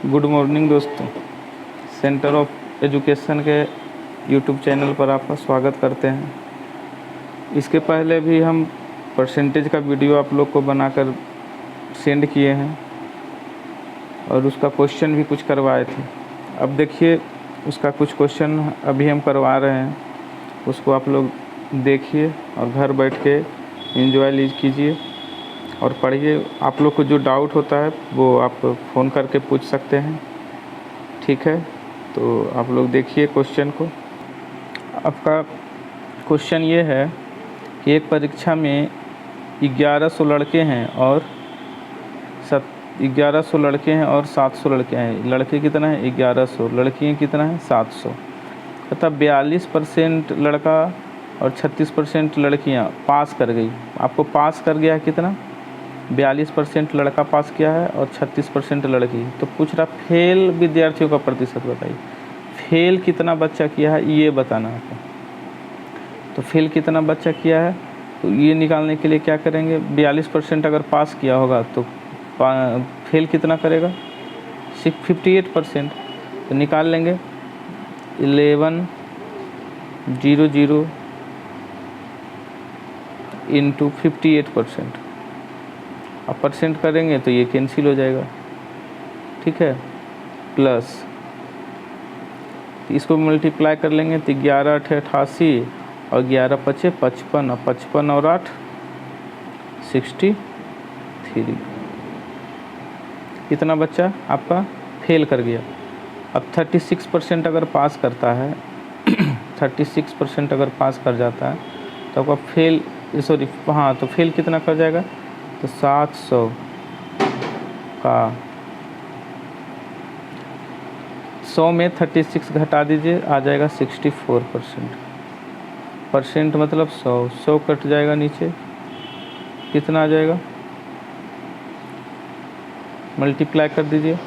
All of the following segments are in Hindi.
गुड मॉर्निंग दोस्तों। सेंटर ऑफ एजुकेशन के यूट्यूब चैनल पर आपका स्वागत करते हैं। इसके पहले भी हम परसेंटेज का वीडियो आप लोग को बनाकर सेंड किए हैं और उसका क्वेश्चन भी कुछ करवाए थे। अब देखिए उसका कुछ क्वेश्चन अभी हम करवा रहे हैं, उसको आप लोग देखिए और घर बैठ के एंजॉय कीजिए और पढ़िए। आप लोग को जो डाउट होता है वो आप फ़ोन करके पूछ सकते हैं, ठीक है। तो आप लोग देखिए क्वेश्चन को। आपका क्वेश्चन ये है कि एक परीक्षा में 1100 लड़के हैं और 1100 लड़के हैं और 700 लड़के हैं। लड़के कितना है 1100, लड़कियाँ कितना है 700। अतः 42% लड़का और 36% लड़कियाँ पास कर गई। आपको पास कर गया है कितना, 42% लड़का पास किया है और 36% लड़की। तो पूछ रहा फेल विद्यार्थियों का प्रतिशत बताइए। फेल कितना बच्चा किया है ये बताना है आपको। तो फेल कितना बच्चा किया है तो ये निकालने के लिए क्या करेंगे, 42% अगर पास किया होगा तो फेल कितना करेगा 58%। तो निकाल लेंगे 1100 इंटू 58%। अब परसेंट करेंगे तो ये कैंसिल हो जाएगा, ठीक है। प्लस इसको मल्टीप्लाई कर लेंगे तो 11 8 88 और 11 5 55 और 55 और 8 63। कितना बच्चा आपका फेल कर गया। अब 36% अगर पास करता है 36% अगर पास कर जाता है तो आपका फेल तो फेल कितना कर जाएगा, तो 700 का 100 में 36 घटा दीजिए, आ जाएगा 64%। परसेंट मतलब 100 कट जाएगा नीचे, कितना आ जाएगा, मल्टीप्लाई कर दीजिए।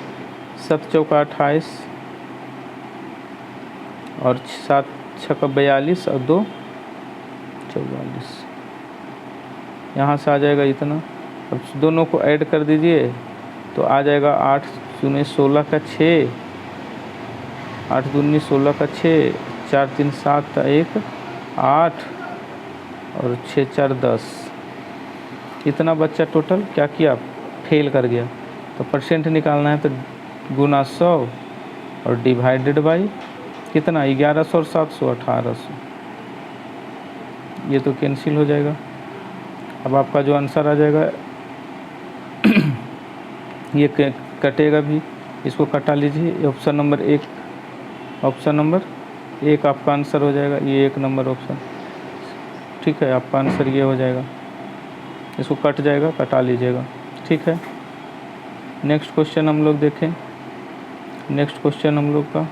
7 चौका 28 और 7 छक्का 42 और 2 44। यहाँ से आ जाएगा इतना। अब दोनों को ऐड कर दीजिए तो आ जाएगा 8 दूनी 16 का 6, 8 दूनी 16 का 6, 4 3 7 1 8 और 6 4 10। इतना बच्चा टोटल क्या किया, फेल कर गया। तो परसेंट निकालना है तो गुना 100 और डिवाइडेड बाई कितना 1100 और 700 1800। ये तो कैंसिल हो जाएगा। अब आपका जो आंसर आ जाएगा ये कटेगा भी, इसको कटा लीजिए। ऑप्शन नंबर 1 आपका आंसर हो जाएगा, ये 1 नंबर ऑप्शन, ठीक है। आपका आंसर ये हो जाएगा, इसको कट जाएगा, कटा लीजिएगा, ठीक है। नेक्स्ट क्वेश्चन हम लोग देखें। नेक्स्ट क्वेश्चन हम लोग का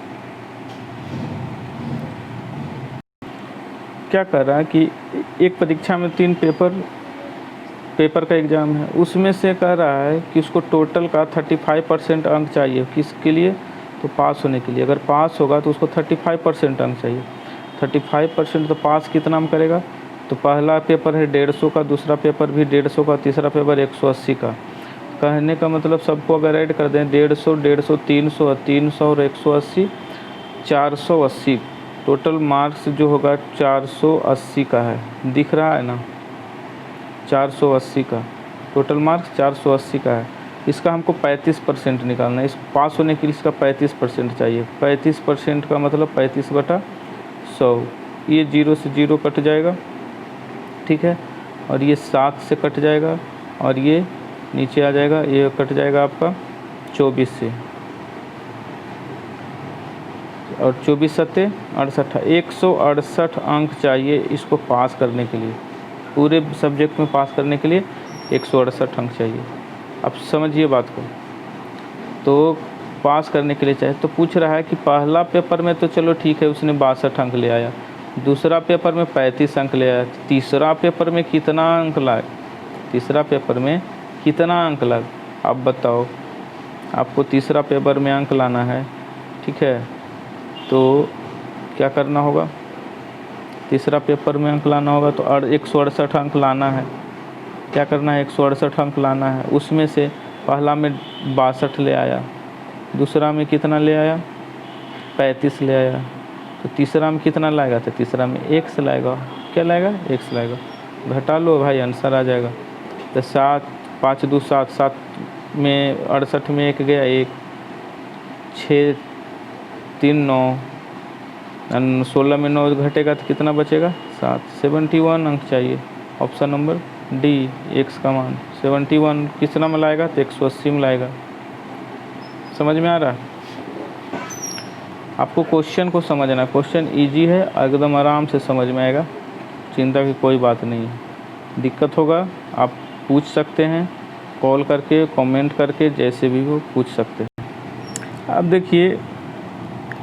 क्या कर रहा है कि एक परीक्षा में 3 पेपर का एग्ज़ाम है, उसमें से कह रहा है कि उसको टोटल का 35% अंक चाहिए। किसके लिए, तो पास होने के लिए। अगर पास होगा तो उसको 35% अंक चाहिए। 35% तो पास कितना में करेगा, तो पहला पेपर है 150 का, दूसरा पेपर भी 150 का, तीसरा पेपर 180 का। कहने का मतलब सबको अगर ऐड कर दें 150 150 300 300 और 180 480, टोटल मार्क्स जो होगा 480 का है, दिख रहा है ना, 480 का टोटल मार्क्स 480 का है। इसका हमको 35% निकालना है। इस पास होने के लिए इसका 35% चाहिए। 35% का मतलब 35/100। ये 0 से 0 कट जाएगा, ठीक है। और ये 7 से कट जाएगा और ये नीचे आ जाएगा, ये कट जाएगा आपका 24 से, और 24 सत्ते 68। 168 अंक चाहिए इसको पास करने के लिए। पूरे सब्जेक्ट में पास करने के लिए 168 अंक चाहिए। अब समझिए बात को। तो पास करने के लिए चाहिए तो पूछ रहा है कि पहला पेपर में तो चलो ठीक है, उसने 62 अंक ले आया, दूसरा पेपर में 35 अंक ले आया, तीसरा पेपर में कितना अंक लाए, तीसरा पेपर में कितना अंक लाए। आप बताओ, आपको तीसरा पेपर में अंक लाना है, ठीक है। तो क्या करना होगा, तीसरा पेपर में अंक लाना होगा तो 168 अंक लाना है। क्या करना है, 168 अंक लाना है। उसमें से पहला में 62 ले आया, दूसरा में कितना ले आया, 35 ले आया। तो तीसरा में कितना लाएगा, तो तीसरा में x लाएगा। क्या लाएगा, x लाएगा। घटा लो भाई, आंसर आ जाएगा। तो 7 5 2 7, 7 में 68 में 1 गया 1, 6 3 9, 16 में 9 घटेगा तो कितना बचेगा 7। 71 अंक चाहिए। ऑप्शन नंबर डी, x का मान 71 कितना में लाएगा, तो 180 में लाएगा। समझ में आ रहा है? आपको क्वेश्चन को समझना है, क्वेश्चन इजी है, एकदम आराम से समझ में आएगा, चिंता की कोई बात नहीं है। दिक्कत होगा आप पूछ सकते हैं, कॉल करके, कमेंट करके, जैसे भी वो पूछ सकते हैं। अब देखिए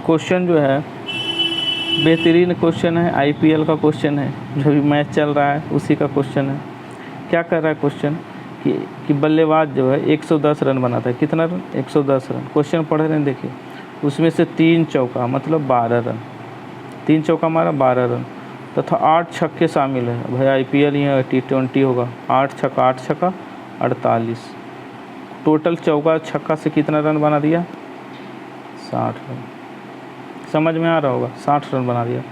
क्वेश्चन जो है बेहतरीन क्वेश्चन है, IPL का क्वेश्चन है, जो भी मैच चल रहा है उसी का क्वेश्चन है। क्या कर रहा है क्वेश्चन कि बल्लेबाज जो है 110 रन बनाता है। कितना रन, 110 रन। क्वेश्चन पढ़ रहे हैं, देखिए उसमें से 3 चौका मतलब 12 रन, 3 चौका मारा 12 रन तथा 8 छक्के शामिल है। भाई IPL ही है, T20 होगा। 8 छक्का 48। टोटल चौका छक्का से कितना रन बना दिया, 60 रन। समझ में आ रहा होगा, 60 रन बना दिया।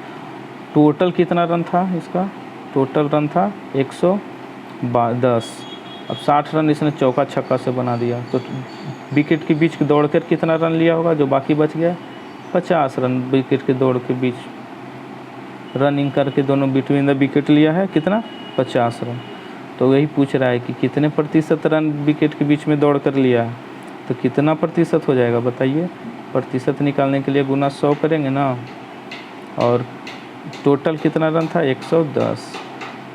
टोटल कितना रन था इसका, टोटल रन था 110। अब 60 रन इसने चौका छक्का से बना दिया, तो विकेट के बीच दौड़कर कितना रन लिया होगा, जो बाकी बच गया 50 रन। विकेट के दौड़ के बीच रनिंग करके दोनों बिटवीन द विकेट लिया है, कितना 50 रन। तो यही पूछ रहा है कि कितने प्रतिशत रन विकेट के बीच में दौड़ कर लिया है, तो कितना प्रतिशत हो जाएगा बताइए। प्रतिशत निकालने के लिए गुना 100 करेंगे ना, और टोटल कितना रन था 110।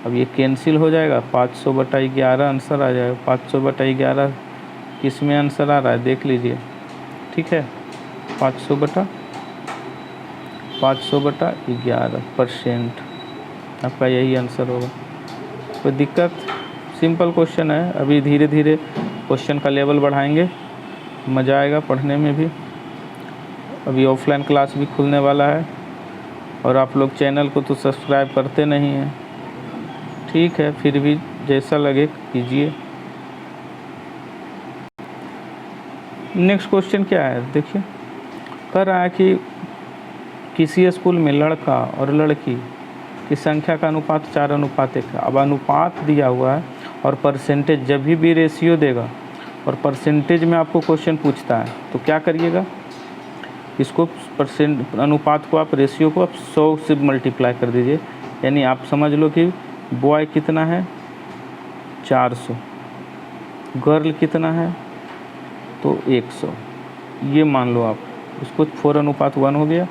अब ये कैंसिल हो जाएगा, 500/11 आंसर आ जाएगा। 500/11 किस में आंसर आ रहा है देख लीजिए, ठीक है। 500/11% आपका यही आंसर होगा। कोई दिक्कत, सिंपल क्वेश्चन है। अभी धीरे धीरे क्वेश्चन का लेवल बढ़ाएंगे, मज़ा आएगा पढ़ने में भी। अभी ऑफलाइन क्लास भी खुलने वाला है, और आप लोग चैनल को तो सब्सक्राइब करते नहीं हैं, ठीक है, फिर भी जैसा लगे कीजिए। नेक्स्ट क्वेश्चन क्या है देखिए, कह रहा है कि किसी स्कूल में लड़का और लड़की की संख्या का अनुपात 4:1 है। अब अनुपात दिया हुआ है और परसेंटेज, जब भी रेशियो देगा और परसेंटेज में आपको क्वेश्चन पूछता है तो क्या करिएगा, इसको परसेंट अनुपात को आप, रेशियो को आप 100 से मल्टीप्लाई कर दीजिए। यानी आप समझ लो कि बॉय कितना है 400, गर्ल कितना है तो 100, ये मान लो आप। इसको 4:1 हो गया।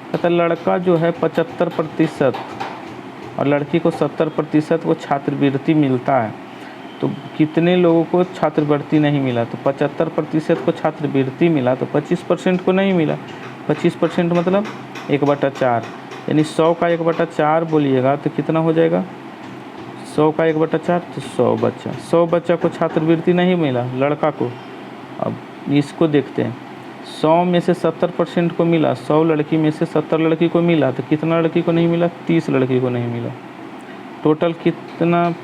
कहता लड़का जो है 75% और लड़की को 70% को छात्रवृत्ति मिलता है, तो कितने लोगों को छात्रवृत्ति नहीं मिला। तो 75% को छात्रवृत्ति मिला, तो 25% को नहीं मिला। 25% मतलब 1/4, यानी 100 का 1/4 बोलिएगा तो कितना हो जाएगा, 100 का 1/4 तो 100 बच्चा को छात्रवृत्ति नहीं मिला लड़का को। अब इसको देखते हैं, 100 में से 70% को मिला, 100 लड़की में से 70 लड़की को मिला, तो कितना लड़की को नहीं मिला, 30 लड़की को नहीं मिला। टोटल कितना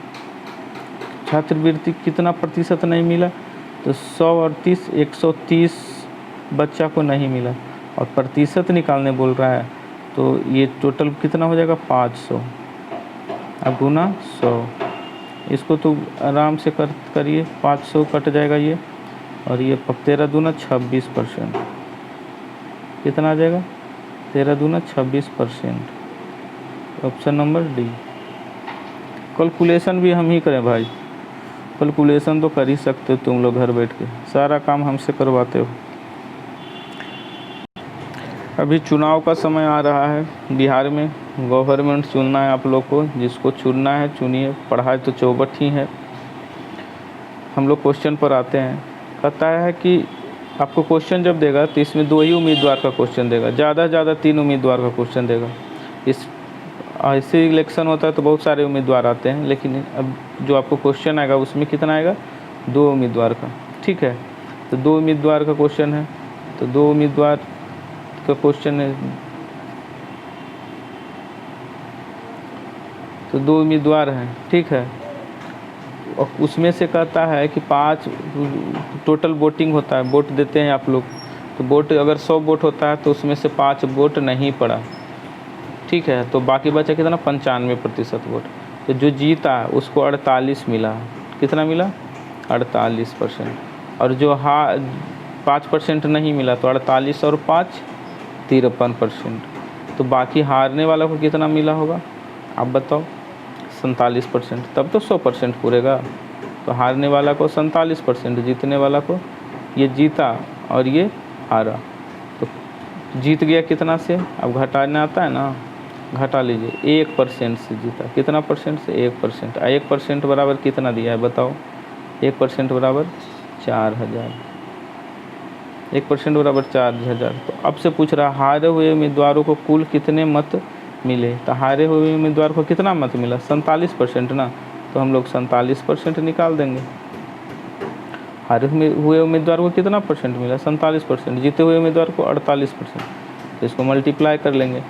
छात्रवृत्ति, कितना प्रतिशत नहीं मिला, तो 100 और 30, 130 बच्चा को नहीं मिला। और प्रतिशत निकालने बोल रहा है, तो ये टोटल कितना हो जाएगा 500। अब गुना 100, इसको तो आराम से करिए, 500 कट जाएगा ये, और ये 13 दूना 26%, कितना आ जाएगा 13 दूना 26%। Option number D. कैलकुलेशन भी हम ही करें भाई, कैलकुलेशन तो कर ही सकते हो तुम लोग, घर बैठ के सारा काम हमसे करवाते हो। अभी चुनाव का समय आ रहा है बिहार में, गवर्नमेंट चुनना है आप लोग को, जिसको चुनना है चुनिए। पढ़ाई तो चौबट ही है। हम लोग क्वेश्चन पर आते हैं। कहता है कि आपको क्वेश्चन जब देगा तो इसमें 2 ही उम्मीदवार का क्वेश्चन देगा, ज़्यादा से ज़्यादा 3 उम्मीदवार का क्वेश्चन देगा। इस ऐसे इलेक्शन होता है तो बहुत सारे उम्मीदवार आते हैं, लेकिन अब जो आपको क्वेश्चन आएगा उसमें कितना आएगा, 2 उम्मीदवार का, ठीक है। तो 2 उम्मीदवार का क्वेश्चन है, तो 2 उम्मीदवार का क्वेश्चन है, तो 2 उम्मीदवार हैं, ठीक है। और उसमें से कहता है कि 5 टोटल वोटिंग होता है, वोट देते हैं आप लोग, तो वोट अगर 100 वोट होता है तो उसमें से 5 वोट नहीं पड़ा, ठीक है, तो बाकी बचा कितना 95% वोट। तो जो जीता उसको 48 मिला, कितना मिला 48%। और जो 5% नहीं मिला तो 48 और 5 53%। तो बाकी हारने वाला को कितना मिला होगा आप बताओ 47%। तब तो 100% पूरेगा। तो हारने वाला को 47%, जीतने वाला को ये जीता और ये हारा। तो जीत गया कितना से, अब घटाना आता है ना, घटा लीजिए 1% से जीता। कितना परसेंट से 1%। 1% बराबर कितना दिया है बताओ, 1% बराबर 4000। 1% बराबर 4000। तो अब से पूछ रहा हारे हुए उम्मीदवारों को कुल कितने मत मिले। तो हारे हुए उम्मीदवार को कितना मत मिला 47% ना, तो हम लोग 47% निकाल देंगे। हारे हुए उम्मीदवार को कितना परसेंट मिला 47%, जीते हुए उम्मीदवार को 48%। तो इसको मल्टीप्लाई कर लेंगे।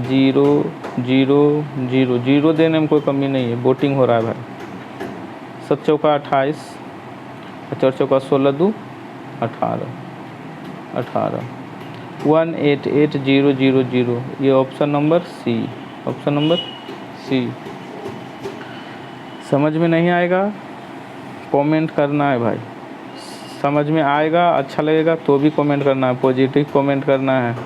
0 0 0 0 देने में कोई कमी नहीं है, वोटिंग हो रहा है भाई। 7 चौका 28, 4 चौका 16 2 18 18 188000। ये option number C, option number C. समझ में नहीं आएगा कमेंट करना है भाई, समझ में आएगा अच्छा लगेगा तो भी कमेंट करना है, पॉजिटिव कमेंट करना है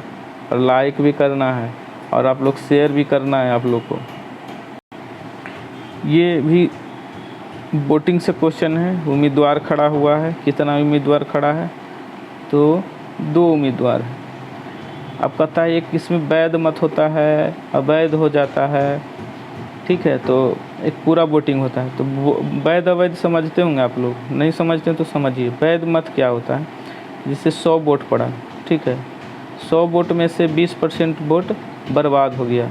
और लाइक भी करना है और आप लोग शेयर भी करना है आप लोग को। ये भी वोटिंग से क्वेश्चन है। उम्मीदवार खड़ा हुआ है, कितना उम्मीदवार खड़ा है तो 2 उम्मीदवार है। अब कहता है एक इसमें वैध मत होता है, अवैध हो जाता है, ठीक है, तो एक पूरा वोटिंग होता है। तो वैध अवैध समझते होंगे आप लोग, नहीं समझते हैं तो समझिए। वैध मत क्या होता है, जिससे 100 वोट पड़ा, ठीक है, 100 वोट में से 20% वोट बर्बाद हो गया।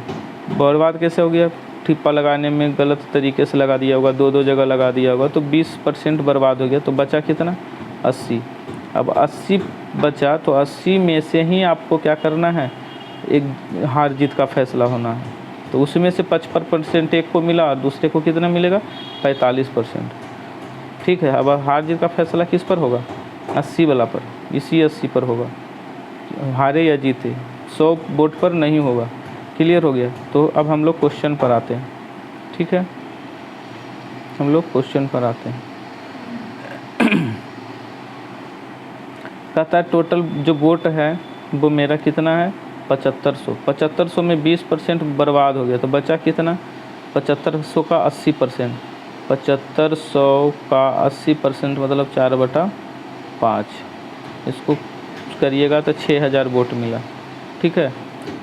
बर्बाद कैसे हो गया, ठिप्पा लगाने में गलत तरीके से लगा दिया होगा, 2 जगह लगा दिया होगा, तो 20% बर्बाद हो गया। तो बचा कितना 80। अब 80 बचा तो 80 में से ही आपको क्या करना है, एक हार जीत का फैसला होना है। तो उसमें से 55% एक को मिला और दूसरे को कितना मिलेगा 45%, ठीक है। अब हार जीत का फैसला किस पर होगा 80 वाला पर, इसी 80 पर होगा, हारे या जीते 100 वोट पर नहीं होगा। क्लियर हो गया। तो अब हम लोग क्वेश्चन पर आते हैं, ठीक है, हम लोग क्वेश्चन पर आते हैं। कहता है टोटल जो वोट है वो मेरा कितना है 7500। 7500 में 20% बर्बाद हो गया तो बचा कितना 7500 का 80%। 7500 का 80% मतलब 4/5। इसको करिएगा तो 6000 वोट मिला, ठीक है।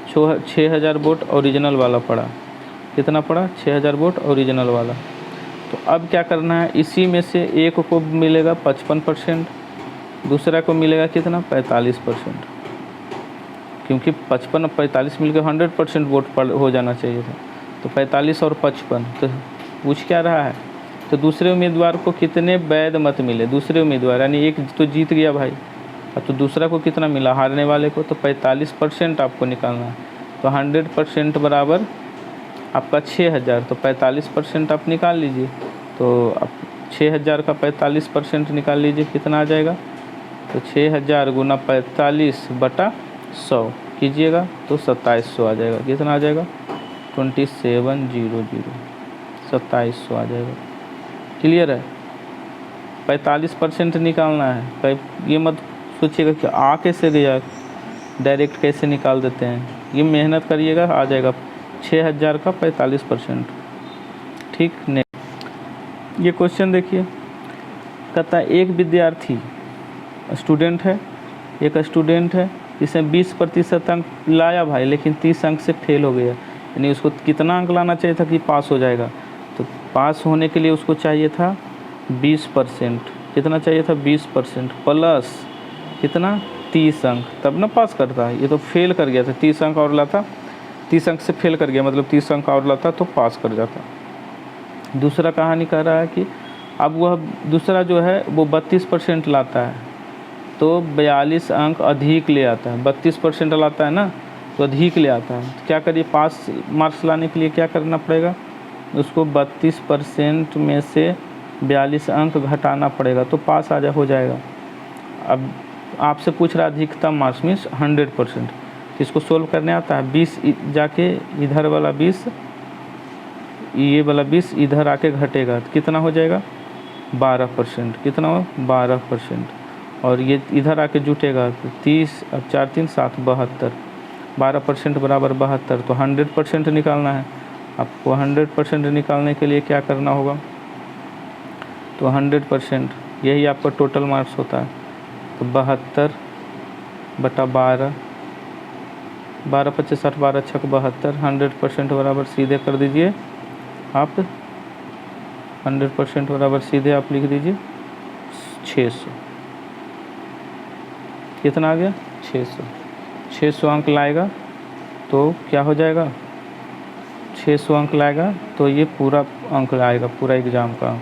6000 वोट ओरिजिनल वाला पड़ा, कितना पड़ा 6000 वोट ओरिजिनल वाला। तो अब क्या करना है, इसी में से एक को मिलेगा 55%, दूसरा को मिलेगा कितना 45%, क्योंकि 55 और 45 मिलकर 100% वोट हो जाना चाहिए था। तो 45 और 55 तो पूछ क्या रहा है, तो दूसरे उम्मीदवार को कितने वैध मत मिले। दूसरे उम्मीदवार यानी एक तो जीत गया भाई, अब तो दूसरा को कितना मिला हारने वाले को, तो 45% आपको निकालना है। तो 100% बराबर आपका 6000, तो 45% आप निकाल लीजिए। तो आप 6000 का 45% निकाल लीजिए, कितना आ जाएगा, तो 6000 गुना 45/100 कीजिएगा तो 2700 आ जाएगा। कितना आ जाएगा 2700, 2700 आ जाएगा। क्लियर है। 45% निकालना है। ये मत सोचिएगा कि आ कैसे गया, डायरेक्ट कैसे निकाल देते हैं, ये मेहनत करिएगा आ जाएगा 6000 का 45%, ठीक। नेक्स्ट ये क्वेश्चन देखिए, कहता है एक विद्यार्थी स्टूडेंट है, एक स्टूडेंट है, इसने 20% अंक लाया भाई, लेकिन 30 अंक से फेल हो गया। यानी उसको कितना अंक लाना चाहिए था कि पास हो जाएगा, तो पास होने के लिए उसको चाहिए था 20%। कितना चाहिए था 20% प्लस कितना 30 अंक, तब ना पास करता है। ये तो फेल कर गया था, 30 अंक और लाता, 30 अंक से फेल कर गया, मतलब 30 अंक और लाता तो पास कर जाता। दूसरा कहानी कह रहा है कि अब वह दूसरा जो है वो 32% लाता है, तो 42 अंक अधिक ले आता है। 32% लाता है ना, तो अधिक ले आता है। तो क्या करिए, पास मार्क्स लाने के लिए क्या करना पड़ेगा, उसको 32% में से 42 अंक घटाना पड़ेगा, तो पास हो जाएगा। अब आपसे पूछ रहा है अधिकतम मार्क्स मीन्स 100%। इसको सोल्व करने आता है। 20 जाके इधर वाला 20, ये वाला 20 इधर आके घटेगा तो कितना हो जाएगा 12%। कितना हो 12%। और ये इधर आके जुटेगा तो 30, अब 4 3 7 72, 12% बराबर 72। तो 100% निकालना है आपको। 100% निकालने के लिए क्या करना होगा, तो 100% यही आपका टोटल मार्क्स होता है। तो 72 बटा 12, 12 25 60, 12 छक 72। 100% बराबर सीधे कर दीजिए आप, 100% बराबर सीधे आप लिख दीजिए 600। कितना आ गया 600। 600 अंक लाएगा तो क्या हो जाएगा, 600 अंक लाएगा तो ये पूरा अंक आएगा, पूरा एग्ज़ाम का।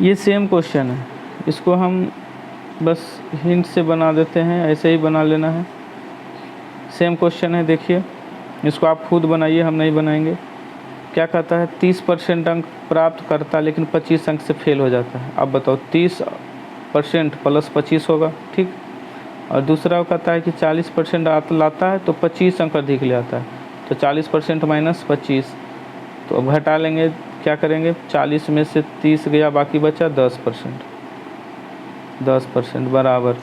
ये सेम क्वेश्चन है, इसको हम बस हिंट से बना देते हैं, ऐसे ही बना लेना है। सेम क्वेश्चन है, देखिए इसको आप खुद बनाइए, हम नहीं बनाएंगे। क्या कहता है 30% अंक प्राप्त करता लेकिन 25 अंक से फेल हो जाता है। अब बताओ 30% प्लस 25 होगा, ठीक। और दूसरा कहता है कि 40% लाता है तो 25 अंक अधिक ले आता है। तो 40% माइनस 25, तो अब घटा लेंगे, क्या करेंगे 40 में से 30 गया, बाकी बचा 10%। 10% बराबर,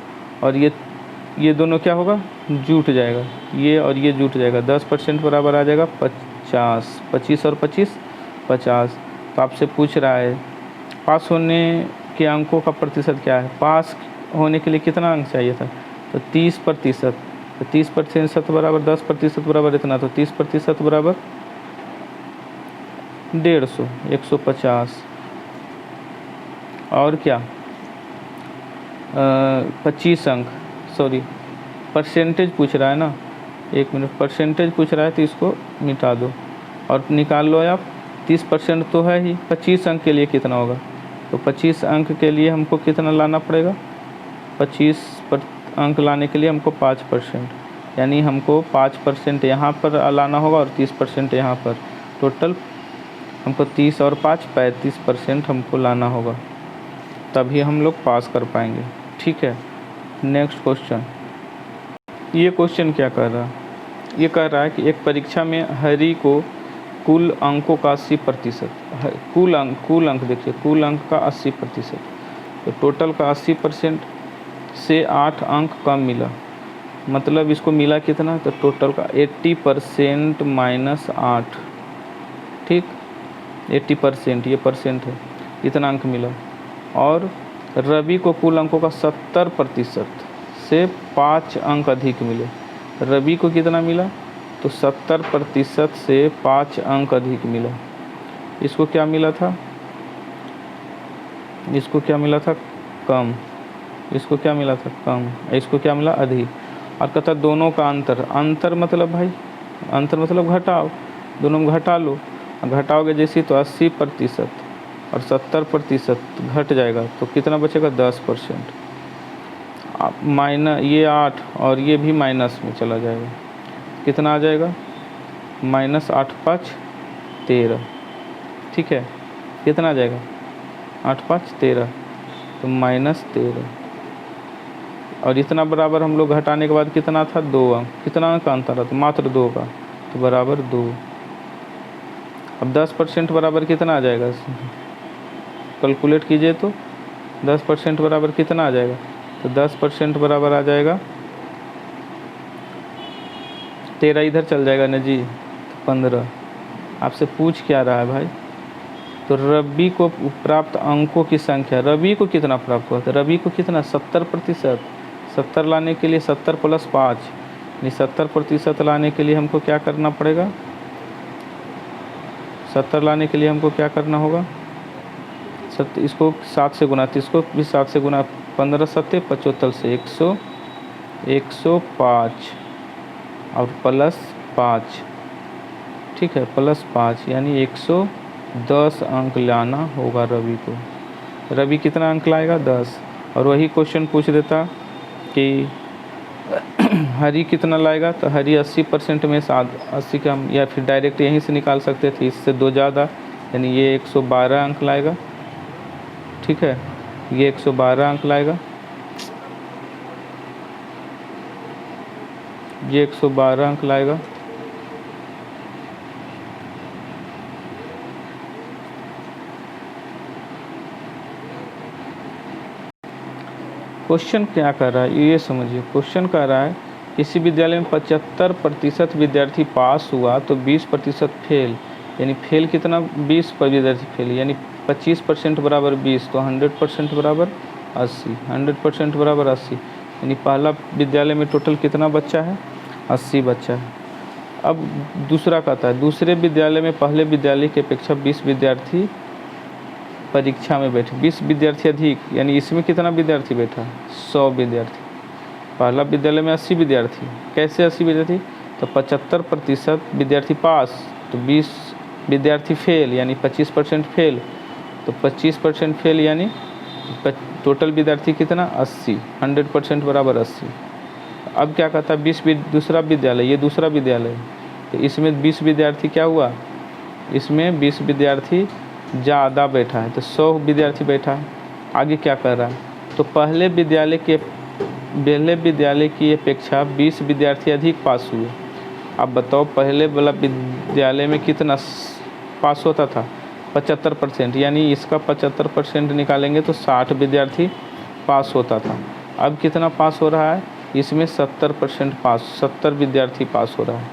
और ये दोनों क्या होगा जुट जाएगा, ये और ये जुट जाएगा। 10% बराबर आ जाएगा 50। 25 और 25 50। तो आपसे पूछ रहा है पास होने के अंकों का प्रतिशत क्या है। पास होने के लिए कितना अंक चाहिए था, तो 30%। तो 30% बराबर 10% बराबर इतना, तो 30% बराबर 150, 150। और क्या 25 अंक, सॉरी परसेंटेज पूछ रहा है ना, 1 मिनट, परसेंटेज पूछ रहा है तो इसको मिटा दो और निकाल लो आप। 30% तो है ही, 25 अंक के लिए कितना होगा, तो 25 अंक के लिए हमको कितना लाना पड़ेगा, 25 अंक लाने के लिए हमको 5%, यानी हमको 5% यहाँ पर लाना होगा और 30% यहाँ पर। टोटल हमको 30 और 5 35% हमको लाना होगा, तभी हम लोग पास कर पाएंगे, ठीक है। नेक्स्ट क्वेश्चन, ये क्वेश्चन क्या कर रहा है, ये कह रहा है कि एक परीक्षा में हरि को कुल अंकों का 80%, कुल अंक देखिए, कुल अंक का 80%, तो टोटल का 80% से 8 अंक कम मिला, मतलब इसको मिला कितना, तो टोटल का 80% माइनस 8, ठीक। 80% ये परसेंट है, इतना अंक मिला। और रवि को कुल अंकों का 70% से 5 अंक अधिक मिले। रवि को कितना मिला, तो 70% से 5 अंक अधिक मिला। इसको क्या मिला था, इसको क्या मिला था कम, इसको क्या मिला था कम, इसको क्या मिला अधिक। और कहता दोनों का अंतर मतलब भाई, अंतर मतलब घटाओ, दोनों में घटा लो, घटाओगे जैसे तो 80% और 70% घट जाएगा, तो कितना बचेगा 10%। माइनस ये 8 और ये भी माइनस में चला जाएगा, कितना आ जाएगा माइनस 8 5 13, ठीक है। कितना आ जाएगा 8 5 13, तो माइनस 13। और इतना बराबर हम लोग घटाने के बाद कितना था 2 अंक, कितना अंक का अंतर था, तो मात्र 2 का, तो बराबर 2। अब 10% बराबर कितना आ जाएगा, कैलकुलेट कीजिए तो 10% बराबर कितना आ जाएगा, तो 10% बराबर आ जाएगा 13, इधर चल जाएगा ना जी, तो 15। आपसे पूछ क्या रहा है भाई, तो रवि को प्राप्त अंकों की संख्या, रवि को कितना प्राप्त हुआ, तो रवि को कितना 70%, 70 लाने के लिए 70 प्लस 5, यानी 70% लाने के लिए हमको क्या करना पड़ेगा, 70 लाने के लिए हमको क्या करना होगा, इसको 7 से गुना, इसको भी 7 से गुना, 15 7 75 से 105 और प्लस 5, ठीक है, प्लस 5, यानी 110 अंक लाना होगा रवि को। रवि कितना अंक लाएगा 10। और वही क्वेश्चन पूछ देता कि हरि कितना लाएगा, तो हरि 80% में 80 का हम, या फिर डायरेक्ट यहीं से निकाल सकते थे, इससे 2 ज़्यादा, यानी ये 112 अंक लाएगा, ठीक है। ये 112 अंक लाएगा, ये 112 अंक लाएगा। क्वेश्चन क्या कर रहा है ये समझिए। क्वेश्चन कर रहा है किसी विद्यालय में 75% विद्यार्थी पास हुआ तो 20% फेल, यानी फेल कितना 20 विद्यार्थी फेल, यानी 25% बराबर 20, तो 100% बराबर 80, 100% बराबर 80, यानी पहला विद्यालय में टोटल कितना बच्चा है 80 बच्चा है। अब दूसरा कहता है दूसरे विद्यालय में पहले विद्यालय की अपेक्षा 20 विद्यार्थी परीक्षा में बैठे, 20 विद्यार्थी अधिक, यानी इसमें कितना विद्यार्थी बैठा 100 विद्यार्थी। पहला विद्यालय में 80 विद्यार्थी, कैसे 80 विद्यार्थी, तो 75% विद्यार्थी पास, तो 20 विद्यार्थी फेल, यानी 25% फेल, तो 25% फेल यानी टोटल विद्यार्थी कितना 80, 100% बराबर 80। अब क्या कहता है 20 दूसरा विद्यालय, ये दूसरा विद्यालय, तो इसमें 20 विद्यार्थी क्या हुआ, इसमें 20 विद्यार्थी ज़्यादा बैठा है, तो 100 विद्यार्थी बैठा है। आगे क्या कर रहा है, तो पहले विद्यालय की अपेक्षा 20 विद्यार्थी अधिक पास हुए। अब बताओ पहले वाला विद्यालय में कितना पास होता था 75%, यानी इसका 75% निकालेंगे तो 60 विद्यार्थी पास होता था। अब कितना पास हो रहा है, इसमें 70% पास, 70 विद्यार्थी पास हो रहा है।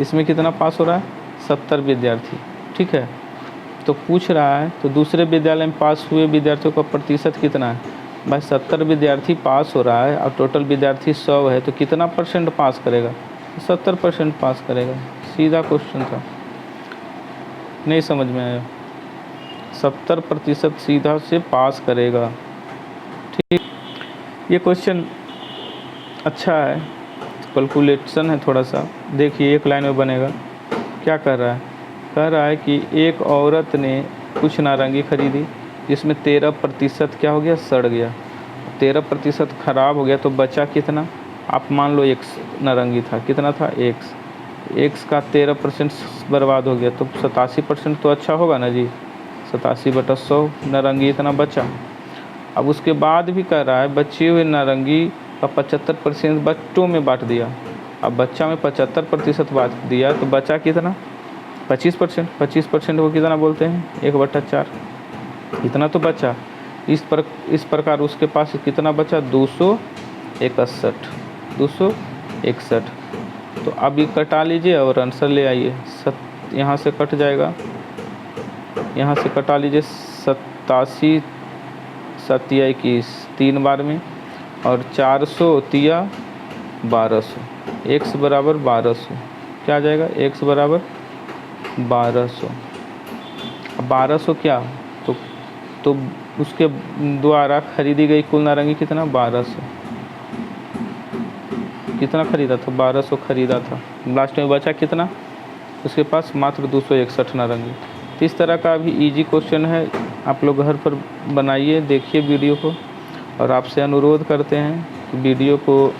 इसमें कितना पास हो रहा है 70 विद्यार्थी, ठीक है। तो पूछ रहा है तो दूसरे विद्यालय में पास हुए विद्यार्थियों का प्रतिशत कितना है, भाई 70 विद्यार्थी पास हो रहा है और टोटल विद्यार्थी 100 है, तो कितना % पास करेगा, 70% पास करेगा। सीधा क्वेश्चन था, नहीं समझ में आया, 70% सीधा से पास करेगा, ठीक। ये क्वेश्चन अच्छा है, कैलकुलेशन है थोड़ा सा, देखिए एक लाइन में बनेगा। क्या कर रहा है, कह रहा है कि एक औरत ने कुछ नारंगी खरीदी जिसमें 13% क्या हो गया सड़ गया, 13% ख़राब हो गया, तो बचा कितना, आप मान लो एक नारंगी था, कितना था एक्स का 13% बर्बाद हो गया, तो 87% तो अच्छा होगा ना जी, 87/100 नारंगी इतना बचा। अब उसके बाद भी कह रहा है बचे हुए नारंगी का 75% बच्चों में बांट दिया। अब बच्चा में 75% बांट दिया तो बचा कितना 25% को कितना बोलते हैं 1/4, इतना तो बचा। इस प्रकार उसके पास कितना बचा 261। तो अब ये कटा लीजिए और आंसर ले आइए। यहाँ से कट जाएगा, यहाँ से कटा लीजिए 87 7 21 3 बार में, और 400 तिया 1200, x बराबर 1200, क्या आ जाएगा x बराबर 1200। अब 1200 क्या, तो उसके द्वारा खरीदी गई कुल नारंगी कितना 1200, कितना खरीदा था 1200 खरीदा था, लास्ट में बचा कितना, उसके पास मात्र 261 नारंगी। तो इस तरह का भी इजी क्वेश्चन है, आप लोग घर पर बनाइए, देखिए वीडियो को, और आपसे अनुरोध करते हैं कि वीडियो को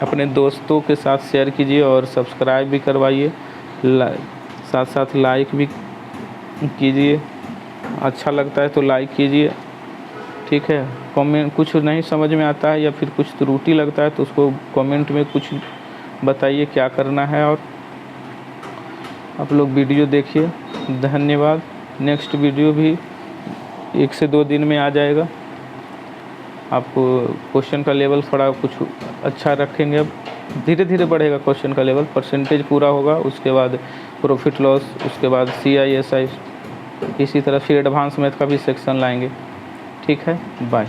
अपने दोस्तों के साथ शेयर कीजिए और सब्सक्राइब भी करवाइए, साथ साथ लाइक भी कीजिए, अच्छा लगता है तो लाइक कीजिए, ठीक है। कमेंट कुछ नहीं समझ में आता है या फिर कुछ त्रुटि लगता है तो उसको कमेंट में कुछ बताइए क्या करना है, और आप लोग वीडियो देखिए। धन्यवाद। नेक्स्ट वीडियो भी 1 से 2 दिन में आ जाएगा। आपको क्वेश्चन का लेवल थोड़ा कुछ अच्छा रखेंगे, अब धीरे धीरे बढ़ेगा क्वेश्चन का लेवल, परसेंटेज पूरा होगा, उसके बाद प्रॉफिट लॉस, उसके बाद CI SI, इसी तरह फिर एडवांस मैथ का भी सेक्शन लाएंगे, ठीक है। बाय।